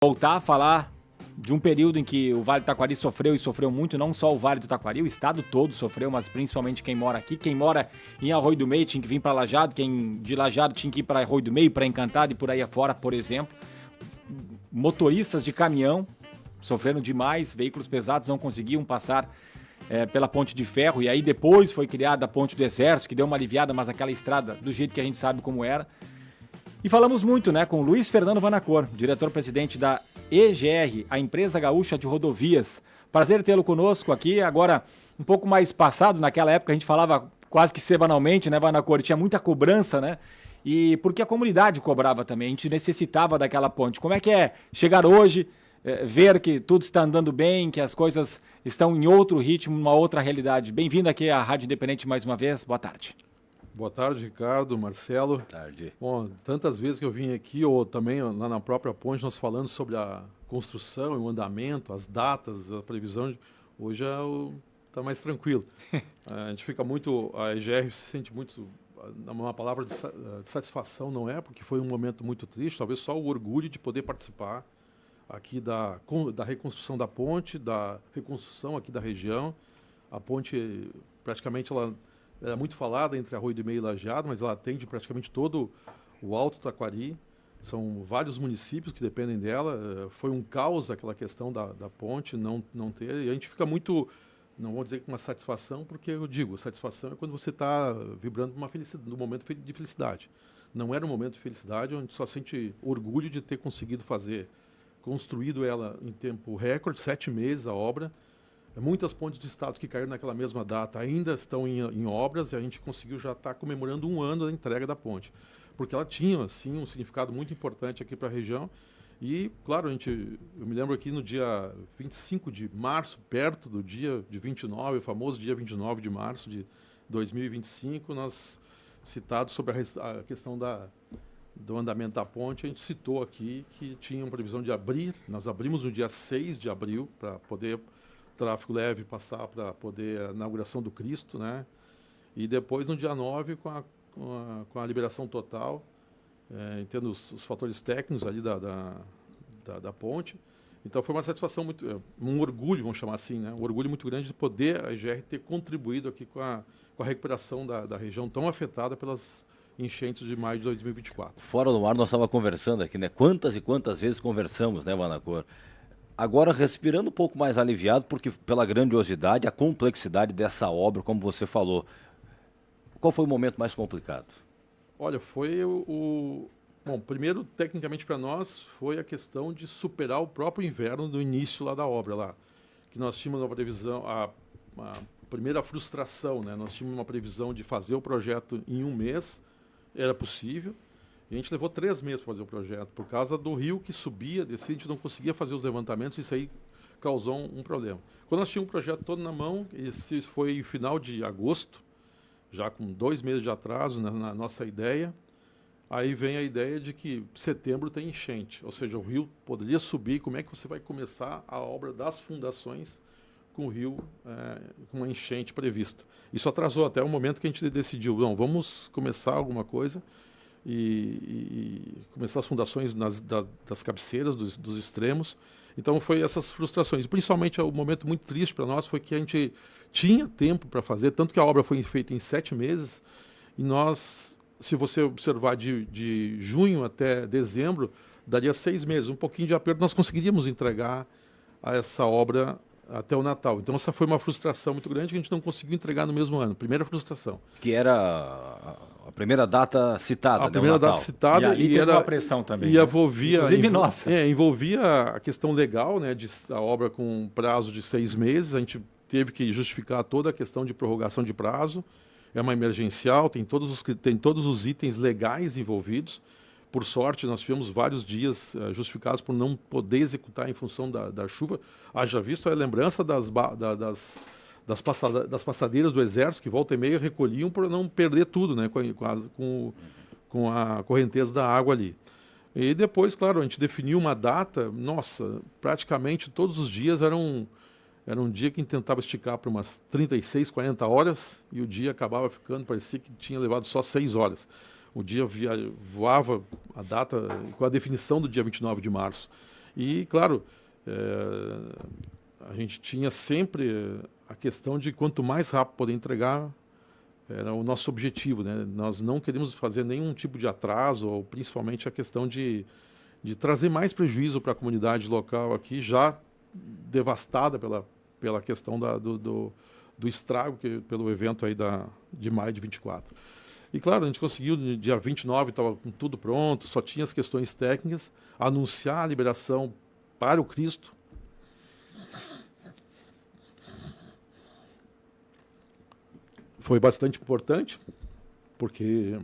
Voltar a falar de um período em que o Vale do Taquari sofreu e sofreu muito, não só o Vale do Taquari, o estado todo sofreu, mas principalmente quem mora aqui. Quem mora em Arroio do Meio tinha que vir para Lajeado, quem de Lajeado tinha que ir para Arroio do Meio, para Encantado e por aí afora, por exemplo. Motoristas de caminhão sofreram demais, veículos pesados não conseguiam passar pela Ponte de Ferro, e aí depois foi criada a Ponte do Exército, que deu uma aliviada, mas aquela estrada do jeito que a gente sabe como era. E falamos muito, né, com Luiz Fernando Vanacor, diretor-presidente da EGR, a Empresa Gaúcha de Rodovias. Prazer tê-lo conosco aqui, agora um pouco mais passado, naquela época a gente falava quase que semanalmente, né, Vanacor, tinha muita cobrança, né, e porque a comunidade cobrava também, a gente necessitava daquela ponte. Como é que é chegar hoje, ver que tudo está andando bem, que as coisas estão em outro ritmo, uma outra realidade? Bem-vindo aqui à Rádio Independente mais uma vez, boa tarde. Boa tarde, Ricardo, Marcelo. Boa tarde. Bom, tantas vezes que eu vim aqui, ou também lá na própria ponte, nós falando sobre a construção, o andamento, as datas, a previsão. Hoje está mais tranquilo. A gente fica muito, a EGR se sente muito, uma palavra de satisfação não é, porque foi um momento muito triste, talvez só o orgulho de poder participar aqui da reconstrução da ponte, da reconstrução aqui da região. A ponte, praticamente, ela é muito falada entre Arroio do Meio e Lajeado, mas ela atende praticamente todo o Alto Taquari. São vários municípios que dependem dela. Foi um caos aquela questão da ponte não ter. E a gente fica muito, não vou dizer com uma satisfação, porque eu digo, satisfação é quando você está vibrando num momento de felicidade. Não era um momento de felicidade, onde só sente orgulho de ter conseguido construído ela em tempo recorde, 7 meses a obra. Muitas pontes do estado que caíram naquela mesma data ainda estão em obras, e a gente conseguiu já estar comemorando 1 ano da entrega da ponte. Porque ela tinha, assim, um significado muito importante aqui para a região. E, claro, eu me lembro aqui no dia 25 de março, perto do dia de 29, o famoso dia 29 de março de 2025, nós, citados sobre a questão do andamento da ponte, a gente citou aqui que tinha uma previsão de abrir. Nós abrimos no dia 6 de abril para poder tráfego leve passar para poder a inauguração do Cristo, né? E depois no dia 9 com a liberação total, tendo os fatores técnicos ali da ponte. Então foi uma satisfação muito, um orgulho, vamos chamar assim, né? Um orgulho muito grande de poder a EGR ter contribuído aqui com a recuperação da região tão afetada pelas enchentes de maio de 2024. Fora do ar nós estávamos conversando aqui, né? Quantas e quantas vezes conversamos, né, Vanacor? Agora respirando um pouco mais aliviado, porque pela grandiosidade, a complexidade dessa obra, como você falou. Qual foi o momento mais complicado? Olha, foi Bom, primeiro, tecnicamente para nós, foi a questão de superar o próprio inverno do início lá da obra, lá. Que nós tínhamos uma previsão, a primeira frustração, né? Nós tínhamos uma previsão de fazer o projeto em 1 mês, era possível. E a gente levou 3 meses para fazer o projeto, por causa do rio que subia, descia, a gente não conseguia fazer os levantamentos, isso aí causou um problema. Quando nós tínhamos o projeto todo na mão, esse foi em final de agosto, já com 2 meses de atraso na nossa ideia, aí vem a ideia de que setembro tem enchente, ou seja, o rio poderia subir, como é que você vai começar a obra das fundações com o rio com uma enchente prevista. Isso atrasou até o momento que a gente decidiu, não, vamos começar alguma coisa, e começar as fundações das cabeceiras, dos extremos. Então foi essas frustrações. Principalmente o momento muito triste para nós foi que a gente tinha tempo para fazer, tanto que a obra foi feita em 7 meses, e nós, se você observar de junho até dezembro, daria 6 meses, um pouquinho de aperto, nós conseguiríamos entregar essa obra até o Natal. Então essa foi uma frustração muito grande que a gente não conseguiu entregar no mesmo ano. Primeira frustração. Que era a primeira data citada, a primeira data citada, e era uma pressão também. E envolvia, envolvia a questão legal, né, de a obra com prazo de 6 meses. A gente teve que justificar toda a questão de prorrogação de prazo. É uma emergencial, tem todos os itens legais envolvidos. Por sorte, nós tivemos vários dias justificados por não poder executar em função da chuva. Haja visto a lembrança das passadeiras do Exército, que volta e meia recolhiam para não perder tudo, né, com a correnteza da água ali. E depois, claro, a gente definiu uma data, nossa, praticamente todos os dias era um dia que a gente tentava esticar para umas 36, 40 horas, e o dia acabava ficando, parecia que tinha levado só 6 horas. O dia voava a data com a definição do dia 29 de março. E, claro, a gente tinha sempre a questão de quanto mais rápido poder entregar, era o nosso objetivo, né? Nós não queríamos fazer nenhum tipo de atraso, ou principalmente a questão de trazer mais prejuízo para a comunidade local aqui, já devastada pela questão do estrago pelo evento aí de maio de 24. E claro, a gente conseguiu, no dia 29 estava com tudo pronto, só tinha as questões técnicas, anunciar a liberação para o Cristo. Foi bastante importante, porque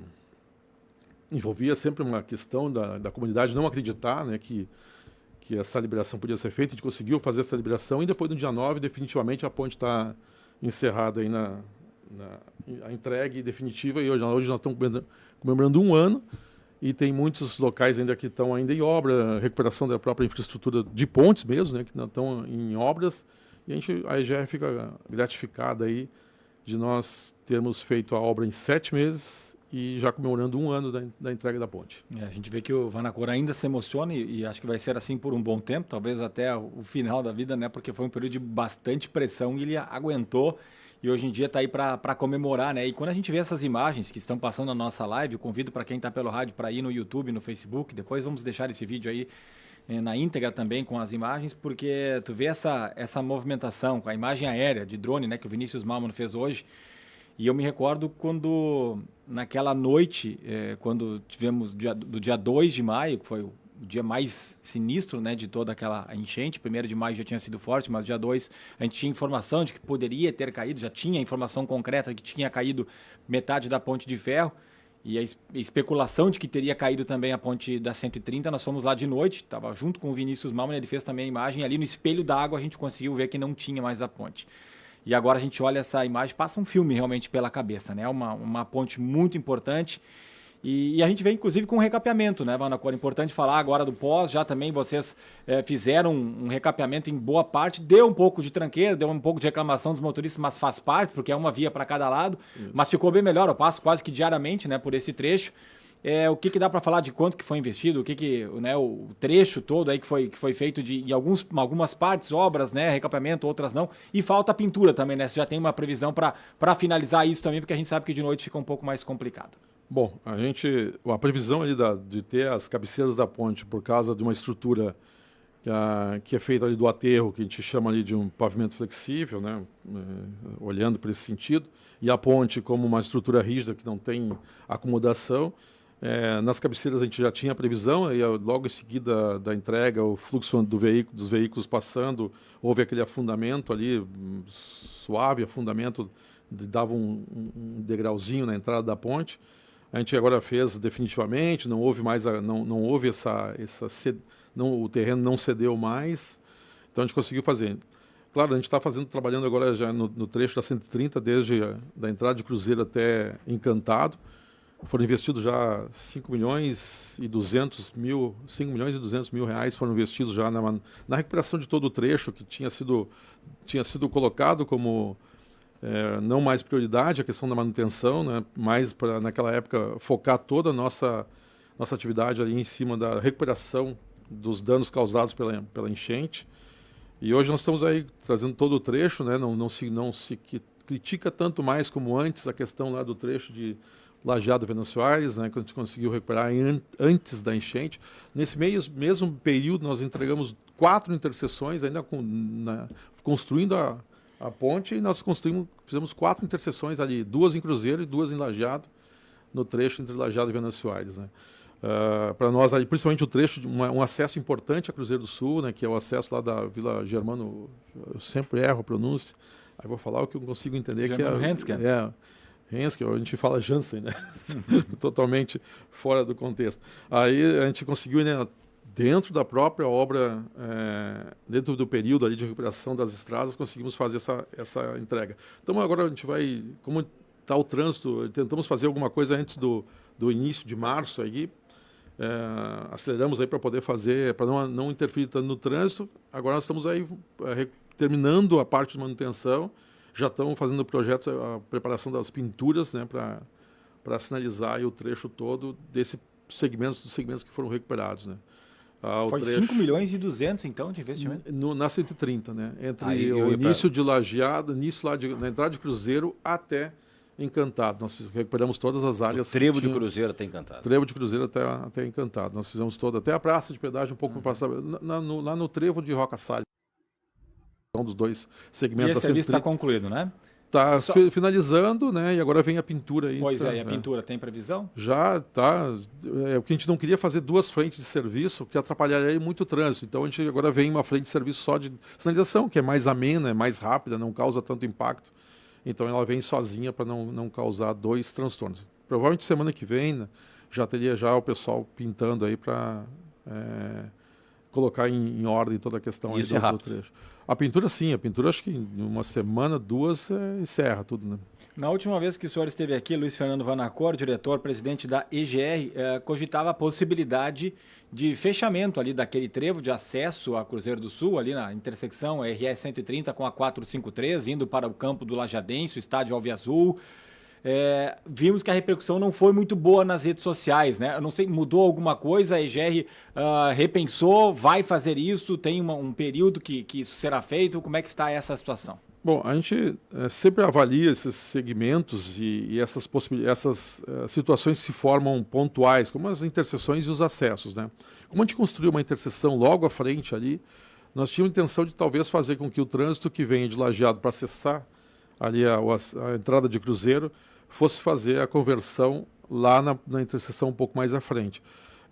envolvia sempre uma questão da comunidade não acreditar, né, que essa liberação podia ser feita. A gente conseguiu fazer essa liberação e depois, no dia 9, definitivamente a ponte está encerrada aí a entrega definitiva, e hoje nós estamos comemorando 1 ano, e tem muitos locais ainda que estão ainda em obra, recuperação da própria infraestrutura de pontes mesmo, né, que não estão em obras, e a EGR fica gratificada aí de nós termos feito a obra em 7 meses e já comemorando 1 ano da entrega da ponte. A gente vê que o Vanacor ainda se emociona e acho que vai ser assim por um bom tempo, talvez até o final da vida, né? Porque foi um período de bastante pressão e ele aguentou e hoje em dia está aí para comemorar, né? E quando a gente vê essas imagens que estão passando na nossa live, eu convido para quem está pelo rádio para ir no YouTube, no Facebook, depois vamos deixar esse vídeo aí na íntegra também com as imagens, porque tu vê essa movimentação com a imagem aérea de drone, né? Que o Vinícius Malman fez hoje. E eu me recordo quando, naquela noite, quando tivemos do dia 2 de maio, que foi o dia mais sinistro, né, de toda aquela enchente. 1º de maio já tinha sido forte, mas dia 2 a gente tinha informação de que poderia ter caído, já tinha informação concreta de que tinha caído metade da ponte de ferro. E a especulação de que teria caído também a ponte da 130, nós fomos lá de noite, estava junto com o Vinícius Malman, ele fez também a imagem, ali no espelho da água a gente conseguiu ver que não tinha mais a ponte. E agora a gente olha essa imagem, passa um filme realmente pela cabeça, né? Uma ponte muito importante. E a gente vem, inclusive, com um recapeamento, né, Vanacor? Importante falar agora do pós, já também vocês fizeram um recapeamento em boa parte, deu um pouco de tranqueira, deu um pouco de reclamação dos motoristas, mas faz parte, porque é uma via para cada lado, mas ficou bem melhor, eu passo quase que diariamente, né, por esse trecho. O que dá para falar de quanto que foi investido, né, o trecho todo aí que foi feito em algumas partes, obras, né, recapeamento, outras não, e falta pintura também, né? Você já tem uma previsão para finalizar isso também, porque a gente sabe que de noite fica um pouco mais complicado. Bom, a previsão ali de ter as cabeceiras da ponte por causa de uma estrutura que é feita ali do aterro, que a gente chama ali de um pavimento flexível, né, olhando para esse sentido, e a ponte como uma estrutura rígida que não tem acomodação. Nas cabeceiras a gente já tinha a previsão, e logo em seguida da entrega, o fluxo dos veículos passando, houve aquele afundamento ali, suave afundamento, dava um degrauzinho na entrada da ponte. A gente agora fez definitivamente, não houve mais, não houve o terreno não cedeu mais, então a gente conseguiu fazer. Claro, a gente está trabalhando agora já no trecho da 130, desde da entrada de Cruzeiro até Encantado. Foram investidos já 5 milhões e 200 mil reais foram investidos já na recuperação de todo o trecho, que tinha sido colocado como não mais prioridade, a questão da manutenção, né, mais para, naquela época, focar toda a nossa atividade ali em cima da recuperação dos danos causados pela enchente. E hoje nós estamos aí trazendo todo o trecho, né, não se critica tanto mais como antes a questão lá do trecho de Lajeado Venâncio Soares, né, que a gente conseguiu recuperar antes da enchente. Nesse mesmo período, nós entregamos 4 interseções, ainda construindo a ponte, e nós fizemos 4 interseções ali, 2 em Cruzeiro e 2 em Lajeado, no trecho entre Lajeado e Venâncio Soares, né. Para nós ali, principalmente o trecho de um acesso importante a Cruzeiro do Sul, né, que é o acesso lá da Vila Germano, eu sempre erro a pronúncia, aí vou falar o que eu consigo entender, Germano que é Henske, a gente fala Jansen, né? Totalmente fora do contexto. Aí a gente conseguiu, né, dentro da própria obra, dentro do período ali de recuperação das estradas, conseguimos fazer essa entrega. Então agora a gente vai, como está o trânsito, tentamos fazer alguma coisa antes do início de março aí, aceleramos aí para poder fazer, para não interferir tanto no trânsito. Agora nós estamos aí terminando a parte de manutenção, já estamos fazendo o projeto, a preparação das pinturas, né, para sinalizar aí o trecho todo dos segmentos que foram recuperados, né. Foi 5 milhões e 200, então, de investimento? Na 130, né? Entre Aí o início de Lajeado, início lá na entrada de Cruzeiro até Encantado. Nós recuperamos todas as áreas. Trevo de Cruzeiro até Encantado. Trevo de Cruzeiro até Encantado. Nós fizemos toda, até a praça de pedágio, um pouco lá no Trevo de Roca Salles. Um dos dois segmentos. E esse serviço está concluído, né? Está finalizando, né? E agora vem a pintura aí. Pois e a pintura tem previsão? Já está. O que a gente não queria fazer duas frentes de serviço, que atrapalharia muito o trânsito. Então a gente agora vem uma frente de serviço só de sinalização, que é mais amena, é mais rápida, não causa tanto impacto. Então ela vem sozinha para não causar dois transtornos. Provavelmente semana que vem, né, já teria o pessoal pintando aí para colocar em ordem toda a questão Isso aí é do trecho. A pintura sim, acho que em uma semana, duas, encerra tudo, né? Na última vez que o senhor esteve aqui, Luiz Fernando Vanacor, presidente da EGR, cogitava a possibilidade de fechamento ali daquele trevo de acesso a Cruzeiro do Sul, ali na intersecção RS 130 com a 453, indo para o campo do Lajadense, o estádio Alviazul. Vimos que a repercussão não foi muito boa nas redes sociais, né? Eu não sei, mudou alguma coisa, a EGR repensou, vai fazer isso, tem um período que isso será feito, como é que está essa situação? Bom, a gente sempre avalia esses segmentos e essas situações se formam pontuais, como as interseções e os acessos, né? Como a gente construiu uma interseção logo à frente ali, nós tínhamos a intenção de talvez fazer com que o trânsito que venha de Lajeado para acessar ali a entrada de Cruzeiro fosse fazer a conversão lá na interseção um pouco mais à frente.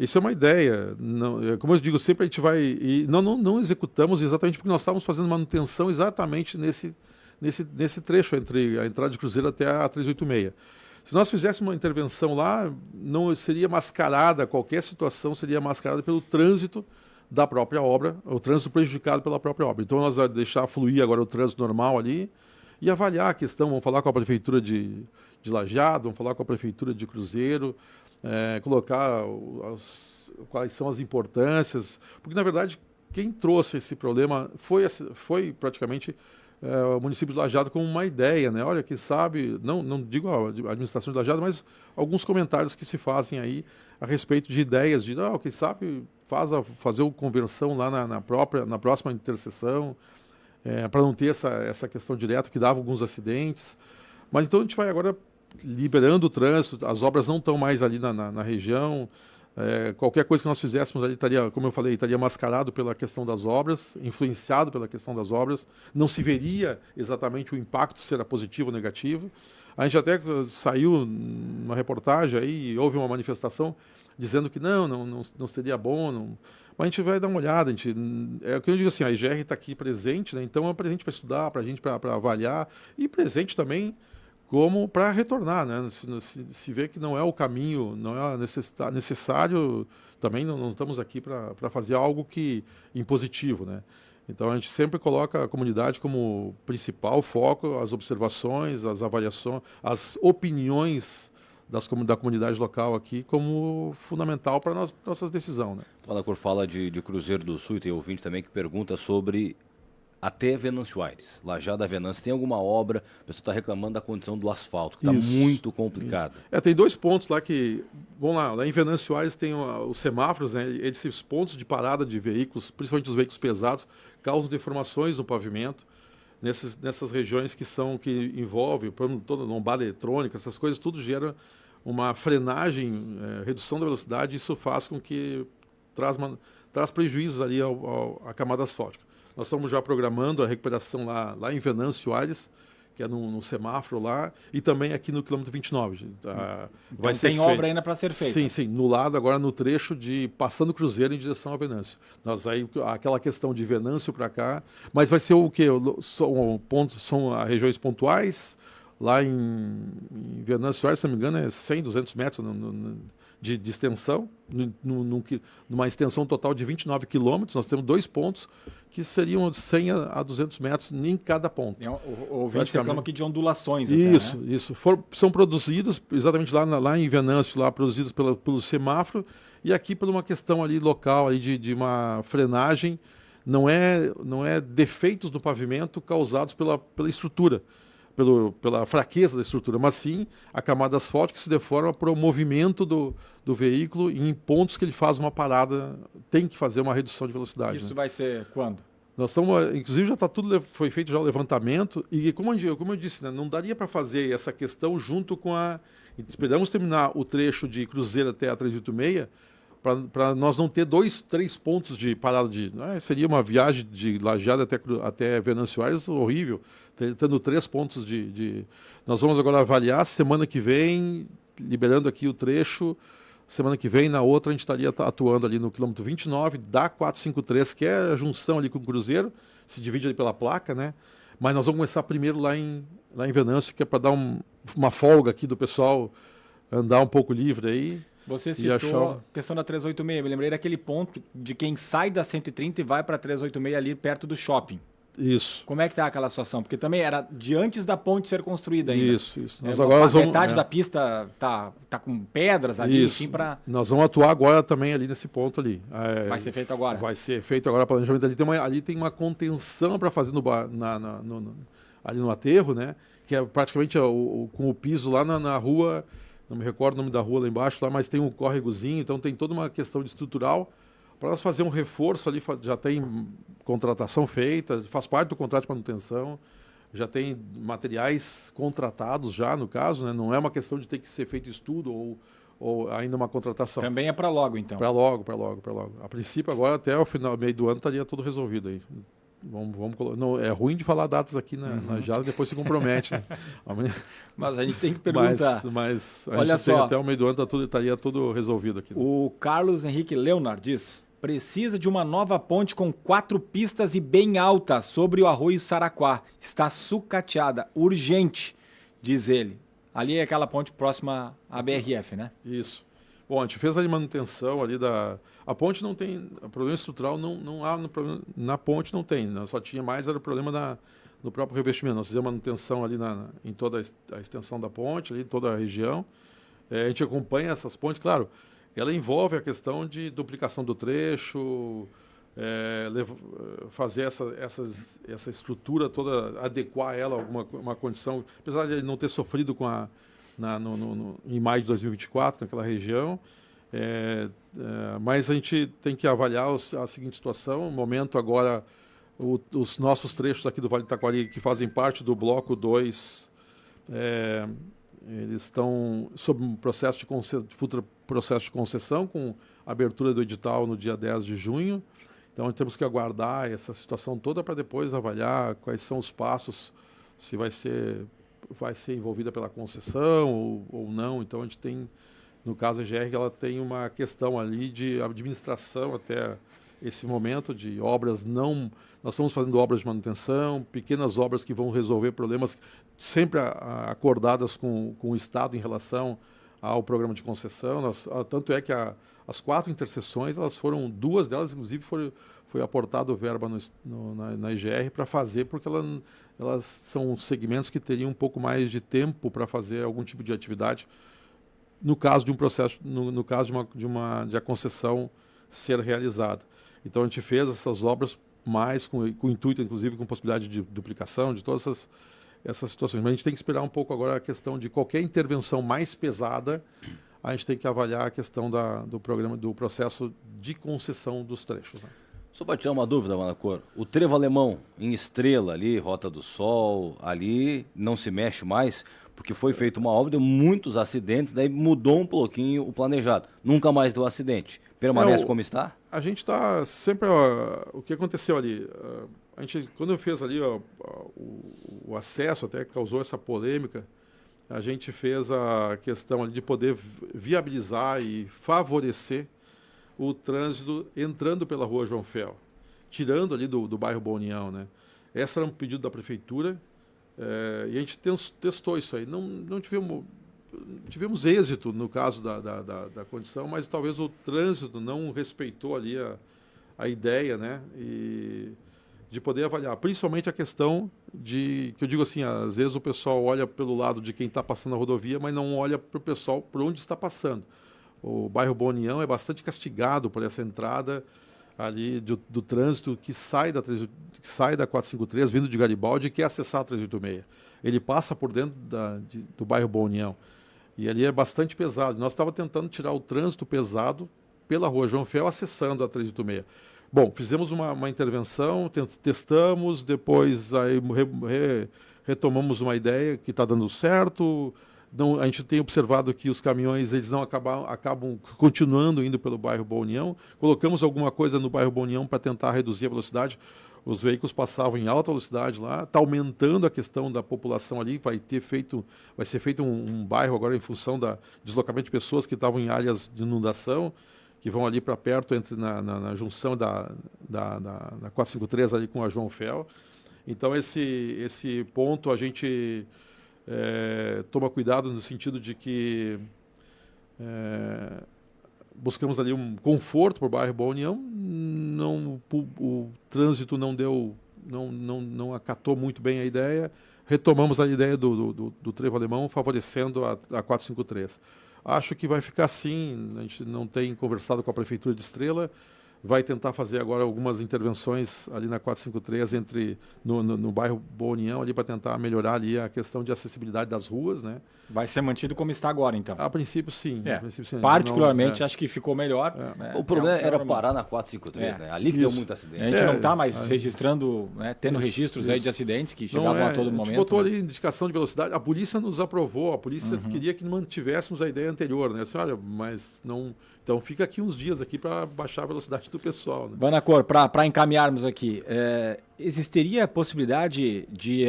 Isso é uma ideia. Não, como eu digo, sempre a gente vai... E não executamos exatamente porque nós estávamos fazendo manutenção exatamente nesse trecho entre a entrada de Cruzeiro até a 386. Se nós fizéssemos uma intervenção lá, não seria mascarada, qualquer situação seria mascarada pelo trânsito da própria obra, o trânsito prejudicado pela própria obra. Então nós vamos deixar fluir agora o trânsito normal ali e avaliar a questão. Vamos falar com a Prefeitura de Lajeado, vamos falar com a Prefeitura de Cruzeiro, colocar quais são as importâncias, porque na verdade quem trouxe esse problema foi praticamente o município de Lajeado com uma ideia, né? Olha, quem sabe, não digo a administração de Lajeado, mas alguns comentários que se fazem aí a respeito de ideias de, quem sabe fazer a conversão lá na próxima interseção, para não ter essa questão direta que dava alguns acidentes. Mas então a gente vai agora liberando o trânsito, as obras não estão mais ali na região, qualquer coisa que nós fizéssemos ali estaria, como eu falei, estaria mascarado pela questão das obras, influenciado pela questão das obras, não se veria exatamente o impacto, se era positivo ou negativo. A gente até saiu numa reportagem aí, houve uma manifestação dizendo que não seria bom, mas a gente vai dar uma olhada, é o que eu digo assim, a EGR está aqui presente, né? Então é presente para estudar, para a gente para avaliar, e presente também como para retornar, né? Se vê que não é o caminho, não é necessário, também não estamos aqui para fazer algo impositivo, né? Então a gente sempre coloca a comunidade como principal foco, as observações, as avaliações, as opiniões da comunidade local aqui como fundamental para nossa decisão, né? Vanacor fala de Cruzeiro do Sul, e tem ouvinte também que pergunta sobre até Venâncio Aires, Lajeado a Venâncio. Tem alguma obra, o pessoal está reclamando da condição do asfalto, que está muito complicado. Tem dois pontos lá que, vamos lá em Venâncio Aires tem os semáforos, né? Esses pontos de parada de veículos, principalmente os veículos pesados, causam deformações no pavimento. Nessas regiões que envolvem toda a lombada eletrônica, essas coisas, tudo gera uma frenagem, redução da velocidade, e isso faz com que traz prejuízos ali à camada asfáltica. Nós estamos já programando a recuperação lá em Venâncio Aires, que é no semáforo lá, e também aqui no quilômetro 29. Então tem obra ainda para ser feita. Sim, no lado agora no trecho de passando o Cruzeiro em direção a Venâncio. Nós aí aquela questão de Venâncio para cá, mas vai ser o quê? São regiões pontuais. Lá em Venâncio Aires, se não me engano, é 100, 200 metros de extensão, numa extensão total de 29 quilômetros. Nós temos 2 pontos que seriam 100 a 200 metros em cada ponto. O ouvinte reclama aqui de ondulações. Isso, até, né? Isso. São produzidos exatamente lá em Venâncio, produzidos pelo semáforo, e aqui por uma questão ali local ali de uma frenagem, não é defeitos no pavimento causados pela estrutura, pela fraqueza da estrutura, mas sim a camada asfáltica que se deforma por o movimento do veículo em pontos que ele faz uma parada, tem que fazer uma redução de velocidade. Isso né? vai ser quando? Nós estamos, inclusive já está tudo, foi feito já o levantamento e como eu disse, né, não daria para fazer essa questão junto com a... Esperamos terminar o trecho de Cruzeiro até a 386 para nós não ter 3 pontos de parada de... seria uma viagem de Lajeado até Venâncio Aires horrível, tendo 3 pontos de... Nós vamos agora avaliar semana que vem, liberando aqui o trecho. Semana que vem, na outra, a gente estaria atuando ali no quilômetro 29 da 453, que é a junção ali com o Cruzeiro, se divide ali pela placa, né? Mas nós vamos começar primeiro lá em Venâncio, que é para dar uma folga aqui do pessoal andar um pouco livre aí. Você citou a questão da 386, me lembrei daquele ponto de quem sai da 130 e vai para a 386 ali perto do shopping. Isso. Como é que tá aquela situação? Porque também era de antes da ponte ser construída ainda. Isso. Nós agora vamos, metade da pista tá com pedras ali, isso. enfim, para... Nós vamos atuar agora também ali nesse ponto ali. Vai ser feito agora? Vai ser feito agora o planejamento. Ali tem uma contenção para fazer ali no aterro, né? Que é praticamente com o piso lá na rua, não me recordo o nome da rua lá embaixo, lá, mas tem um córregozinho, então tem toda uma questão de estrutural. Para nós fazer um reforço ali, já tem contratação feita, faz parte do contrato de manutenção, já tem materiais contratados já, no caso, né? Não é uma questão de ter que ser feito estudo ou ainda uma contratação. Também é para logo, então? Para logo. A princípio, agora, até o final, meio do ano, estaria tudo resolvido aí. Não, é ruim de falar datas aqui na Jada, depois se compromete. Né? Mas a gente tem que perguntar. Mas olha só, até o meio do ano estaria tudo resolvido aqui. Né? O Carlos Henrique Leonard diz: precisa de uma nova ponte com 4 pistas e bem alta sobre o Arroio Saraquá. Está sucateada, urgente, diz ele. Ali é aquela ponte próxima à BRF, né? Isso. Bom, a gente fez a manutenção ali da... A ponte não tem... O problema estrutural não há... Na ponte não tem. Né? Só tinha mais, era o problema do próprio revestimento. Nós fizemos manutenção ali em toda a extensão da ponte, ali, em toda a região. A gente acompanha essas pontes, claro, ela envolve a questão de duplicação do trecho, fazer essa estrutura toda, adequar ela a uma condição, apesar de ele não ter sofrido com em maio de 2024, naquela região, mas a gente tem que avaliar a seguinte situação. No momento agora, os nossos trechos aqui do Vale do Taquari, que fazem parte do bloco 2, eles estão sob um futuro processo de concessão, com abertura do edital no dia 10 de junho. Então, temos que aguardar essa situação toda para depois avaliar quais são os passos, se vai ser envolvida pela concessão ou não. Então, a gente tem, no caso a EGR, ela tem uma questão ali de administração até esse momento de obras não... Nós estamos fazendo obras de manutenção, pequenas obras que vão resolver problemas sempre acordadas com o Estado em relação ao programa de concessão. Tanto é que as 4 interseções, 2 delas, inclusive, foi aportado verba na EGR para fazer, porque elas são segmentos que teriam um pouco mais de tempo para fazer algum tipo de atividade, no caso de um processo, no caso de a concessão ser realizada. Então, a gente fez essas obras mais com o intuito, inclusive, com possibilidade de duplicação, de todas essas situações. Mas a gente tem que esperar um pouco agora a questão de qualquer intervenção mais pesada, a gente tem que avaliar a questão do processo de concessão dos trechos. Né? Só para tirar uma dúvida, Manacor, o trevo alemão em Estrela ali, Rota do Sol, ali não se mexe mais, porque foi feita uma obra, deu muitos acidentes, daí mudou um pouquinho o planejado. Nunca mais deu acidente. Permanece como está? A gente está sempre... o que aconteceu ali? A gente, quando fez ali o acesso, até causou essa polêmica, a gente fez a questão ali de poder viabilizar e favorecer o trânsito entrando pela Rua João Fel, tirando ali do bairro Boa União, né? Esse era um pedido da prefeitura, e a gente testou isso aí. Não tivemos êxito no caso da condição, mas talvez o trânsito não respeitou ali a ideia, né? E de poder avaliar, principalmente a questão que eu digo assim, às vezes o pessoal olha pelo lado de quem está passando a rodovia, mas não olha para o pessoal por onde está passando. O bairro Boa União é bastante castigado por essa entrada. ali do trânsito que sai da 453, vindo de Garibaldi, e quer acessar a 386. Ele passa por dentro do bairro Boa União. E ali é bastante pesado. Nós estávamos tentando tirar o trânsito pesado pela Rua João Fiel, acessando a 386. Bom, fizemos uma intervenção, testamos, depois aí retomamos uma ideia que está dando certo. Não, a gente tem observado que os caminhões eles não acabam continuando indo pelo bairro Boa União. Colocamos alguma coisa no bairro Boa União para tentar reduzir a velocidade. Os veículos passavam em alta velocidade lá. Está aumentando a questão da população ali. Vai ser feito um bairro agora em função do deslocamento de pessoas que estavam em áreas de inundação, que vão ali para perto, na junção da 453 ali com a João Fel. Então, esse ponto a gente toma cuidado no sentido de que buscamos ali um conforto para o bairro Boa União. O trânsito não acatou muito bem a ideia. Retomamos a ideia do trevo alemão, favorecendo a 453. Acho que vai ficar assim. A gente não tem conversado com a Prefeitura de Estrela. Vai tentar fazer agora algumas intervenções ali na 453 no bairro Boa União, ali para tentar melhorar ali a questão de acessibilidade das ruas, né? Vai ser mantido como está agora, então? A princípio, sim. A princípio, sim. Particularmente, acho que ficou melhor. O problema era parar na 453, né? Ali que deu muito acidente. A gente não está mais registrando, tendo registros aí de acidentes que chegavam a todo momento. A gente botou ali indicação de velocidade. A polícia nos aprovou. A polícia queria que mantivéssemos a ideia anterior, né? Assim, olha, mas não... Então fica aqui uns dias aqui para baixar a velocidade do pessoal, né? Vanacor, para encaminharmos aqui, existiria a possibilidade de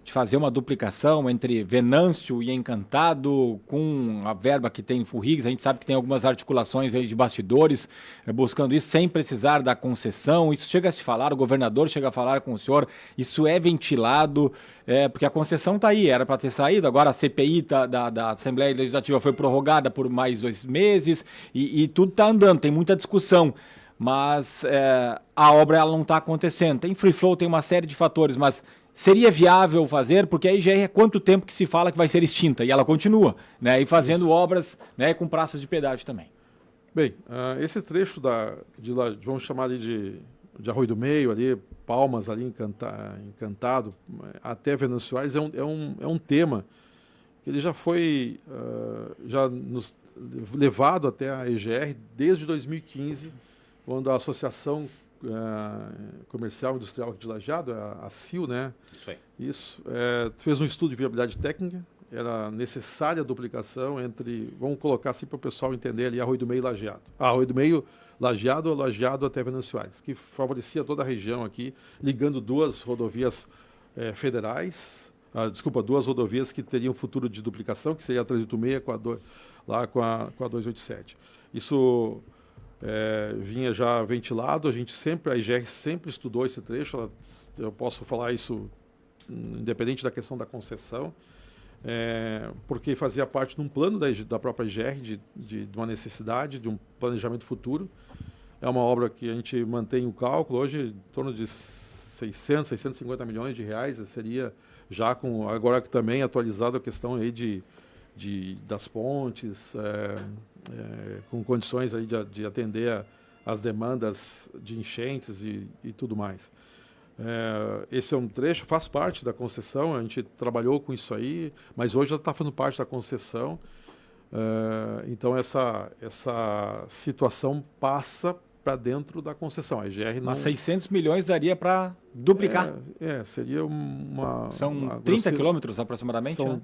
fazer uma duplicação entre Venâncio e Encantado com a verba que tem em Furrigs? A gente sabe que tem algumas articulações aí de bastidores buscando isso sem precisar da concessão. Isso chega a se falar, o governador chega a falar com o senhor, isso é ventilado, porque a concessão está aí, era para ter saído, agora a CPI da Assembleia Legislativa foi prorrogada por mais 2 meses e tudo está andando, tem muita discussão. Mas a obra ela não está acontecendo. Tem free flow, tem uma série de fatores, mas seria viável fazer, porque a IGR há quanto tempo que se fala que vai ser extinta, e ela continua, né? E fazendo obras, né, com praças de pedágio também. Bem, esse trecho vamos chamar ali de Arroio do Meio, ali, Palmas, ali, Encantado, até Venâncio Aires, é um tema que ele já foi levado até a EGR desde 2015, quando a Associação Comercial e Industrial de Lajeado, a CIL, né? Isso aí. Fez um estudo de viabilidade técnica. Era necessária a duplicação entre, vamos colocar assim para o pessoal entender ali, Arroio do Meio e Lajeado. Arroio do Meio, Lajeado até Venâncio Aires, que favorecia toda a região aqui, ligando 2 rodovias federais, duas rodovias que teriam futuro de duplicação, que seria a 386 com a 287. Isso vinha já ventilado, a IGR sempre estudou esse trecho, eu posso falar isso independente da questão da concessão, porque fazia parte de um plano da própria IGR, de uma necessidade, de um planejamento futuro. É uma obra que a gente mantém o cálculo, hoje em torno de 650 milhões de reais, seria já agora que também atualizado a questão aí das pontes, com condições aí de atender as demandas de enchentes e tudo mais. Esse é um trecho, faz parte da concessão, a gente trabalhou com isso aí, mas hoje já está fazendo parte da concessão. Então essa situação passa para dentro da concessão. A IGR não... Mas 600 milhões daria para duplicar. Seria uma... São 30 quilômetros aproximadamente, né?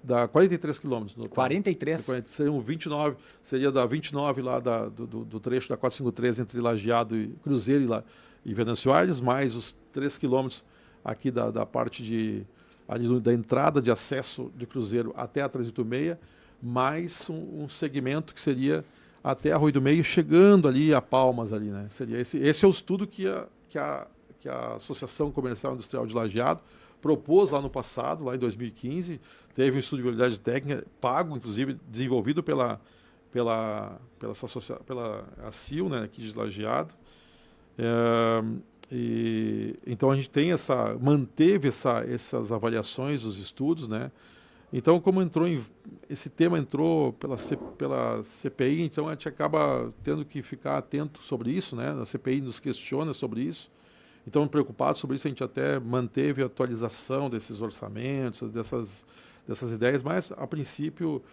Dá 43 quilômetros. 43? Seriam 29, seria da 29 lá do trecho da 453 entre Lajeado e Cruzeiro e Venâncio Aires, mais os 3 quilômetros aqui da parte da entrada de acesso de Cruzeiro até a 386, mais um segmento que seria até Arroio do Meio, chegando ali a Palmas ali, né? Seria esse é o estudo que a Associação Comercial e Industrial de Lajeado propôs lá no passado, lá em 2015, teve um estudo de viabilidade técnica pago, inclusive desenvolvido pela ACIL, né, aqui de Lajeado. Então a gente tem manteve essas avaliações dos estudos, né? Então, como esse tema entrou pela CPI, então a gente acaba tendo que ficar atento sobre isso, né? A CPI nos questiona sobre isso. Então, preocupado sobre isso, a gente até manteve a atualização desses orçamentos, dessas ideias, mas, a princípio,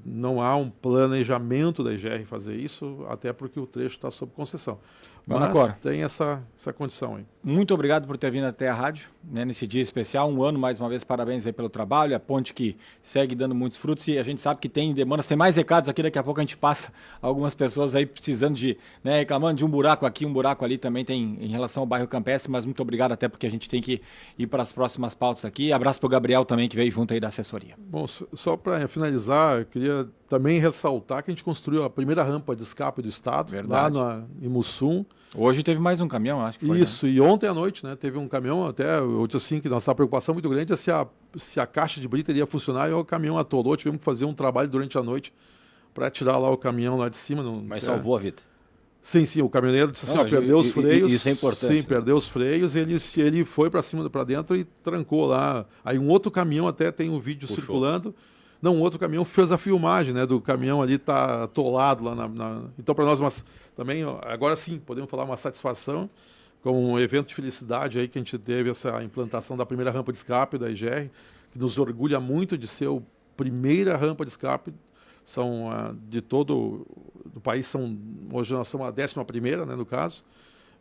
não há um planejamento da EGR fazer isso, até porque o trecho está sob concessão. Mas tem essa condição aí. Muito obrigado por ter vindo até a rádio, né, nesse dia especial. Um ano, mais uma vez, parabéns aí pelo trabalho. A ponte que segue dando muitos frutos e a gente sabe que tem demandas. Tem mais recados aqui, daqui a pouco a gente passa algumas pessoas aí precisando de, né, reclamando de um buraco aqui, um buraco ali também tem em relação ao bairro Campestre, mas muito obrigado até porque a gente tem que ir para as próximas pautas aqui. Abraço para o Gabriel também, que veio junto aí da assessoria. Bom, só para finalizar, eu queria também ressaltar que a gente construiu a primeira rampa de escape do estado, verdade, lá em Mussum. Hoje teve mais um caminhão, acho que foi. Isso, né? E ontem à noite, né, teve um caminhão, até eu disse assim, que nossa preocupação muito grande é se a caixa de brita iria funcionar, e o caminhão atolou, tivemos que fazer um trabalho durante a noite para tirar lá o caminhão lá de cima. Mas salvou a vida. Sim, o caminhoneiro disse assim, perdeu os freios. Isso é importante. Sim, perdeu os freios, ele foi para cima, para dentro e trancou lá. Aí um outro caminhão, até tem um vídeo circulando. Não, um outro caminhão fez a filmagem, né, do caminhão ali tá atolado lá Então, para nós, também, agora sim, podemos falar uma satisfação com um evento de felicidade aí que a gente teve essa implantação da primeira rampa de escape da EGR, que nos orgulha muito de ser a primeira rampa de escape. De todo o país, hoje nós somos a 11ª, né, no caso,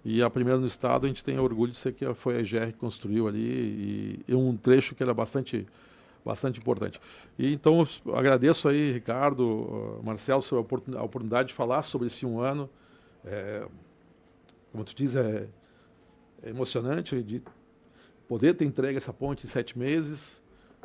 e a primeira no estado. A gente tem orgulho de ser que foi a EGR que construiu ali, e um trecho que era bastante importante. E então eu agradeço aí, Ricardo, Marcelo, a oportunidade de falar sobre esse um ano. Como tu diz, é emocionante de poder ter entregue essa ponte em 7 meses.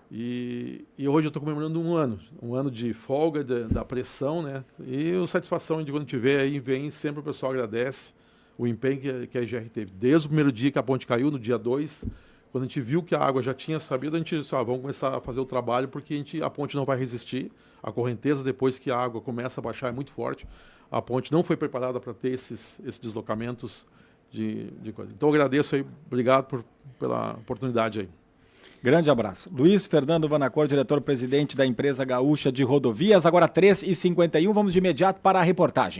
E hoje eu estou comemorando um ano de folga da pressão, né? E a satisfação de quando tiver aí, sempre o pessoal agradece o empenho que a EGR teve. Desde o primeiro dia que a ponte caiu, no dia 2, quando a gente viu que a água já tinha sabido, a gente disse, vamos começar a fazer o trabalho, porque a ponte não vai resistir. A correnteza, depois que a água começa a baixar, é muito forte. A ponte não foi preparada para ter esses deslocamentos de coisa. Então, eu agradeço aí, obrigado pela oportunidade aí. Grande abraço. Luiz Fernando Vanacor, diretor-presidente da empresa gaúcha de rodovias. Agora 3h51, vamos de imediato para a reportagem.